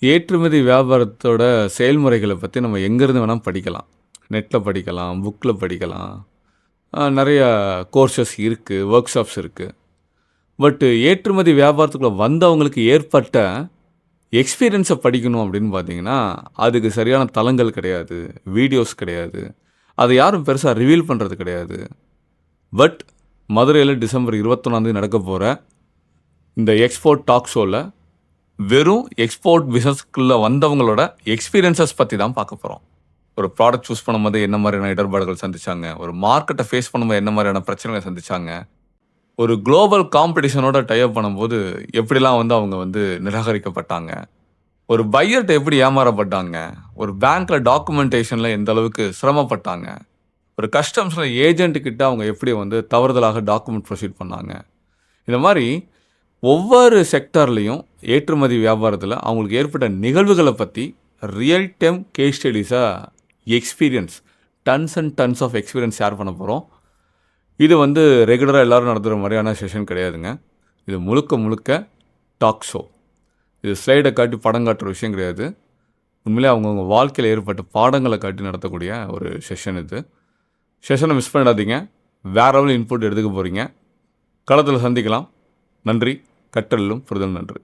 ஏற்றுமதி வியாபாரத்தோட செயல்முறைகள பத்தி நம்ம எங்கேருந்து வேணா படிக்கலாம். நெட்ல படிக்கலாம், புக்ல படிக்கலாம். நெறைய கோர்சஸ் இருக்கு, ஒர்க் ஷாப்ஸ் இருக்கு. பட் ஏற்றுமதி வியாபாரத்துக்குள்ள வந்தவங்களுக்கு ஏற்பட்ட எக்ஸ்பீரியன்ஸ படிக்கணும் அப்படின்னு பார்த்தீங்கன்னா, அதுக்கு சரியான தளங்கள் கிடையாது, வீடியோஸ் கிடையாது. அத யாரும் பெருசா ரிவீல் பண்றது கிடையாது. பட் மதுரையில டிசம்பர் 21 நடக்கப் போற இந்த எக்ஸ்போர்ட் டாக் ஷோல வெறும் எக்ஸ்போர்ட் பிசினஸ்க்குள்ள வந்தவங்களோட எக்ஸ்பீரியன்ஸஸ் பத்தி தான் பார்க்க போறோம். ஒரு ப்ராடக்ட் சூஸ் பண்ணும்போது என்ன மாதிரியான இடர்பாடுகள் சந்திச்சாங்க, ஒரு மார்க்கெட்ட ஃபேஸ் பண்ணும்போது என்ன மாதிரியான பிரச்சனைகளை சந்திச்சாங்க, ஒரு குளோபல் காம்படிஷனோட டை அப் பண்ணும்போது எப்படிலாம் வந்து அவங்க வந்து நிராகரிக்கப்பட்டாங்க, ஒரு பையர்ட்ட எப்படி ஏமாறப்பட்டாங்க, ஒரு பேங்க்ல டாக்குமெண்டேஷன்ல எந்த அளவுக்கு சிரமப்பட்டாங்க, ஒரு கஸ்டம்ஸ்ல ஏஜென்ட் கிட்ட அவங்க எப்படி வந்து தவறுதலாக டாக்குமெண்ட் ப்ரொசீட் பண்ணாங்க. இந்த மாதிரி ஒவ்வொரு செக்டார்லேயும் ஏற்றுமதி வியாபாரத்தில் அவங்களுக்கு ஏற்பட்ட நிகழ்வுகளை பற்றி ரியல் டைம் கேஸ் ஸ்டடீஸாக experience tons and tons of experience share பண்ண போகிறோம். இது வந்து ரெகுலராக எல்லோரும் நடத்துகிற மாதிரியான செஷன் கிடையாதுங்க. இது முழுக்க முழுக்க டாக் ஷோ. இது ஸ்லைடை காட்டி படம் காட்டுற விஷயம் கிடையாது. உண்மையிலே அவங்கவுங்க வாழ்க்கையில் ஏற்பட்ட பாடங்களை காட்டி நடத்தக்கூடிய ஒரு செஷன் இது. செஷனை மிஸ் பண்ணிடாதீங்க. வேற லெவல் இன்புட் எடுத்துக்க போகிறீங்க. களத்தில் சந்திக்கலாம். நன்றி. கற்றலிலும் புரிதல் நன்று.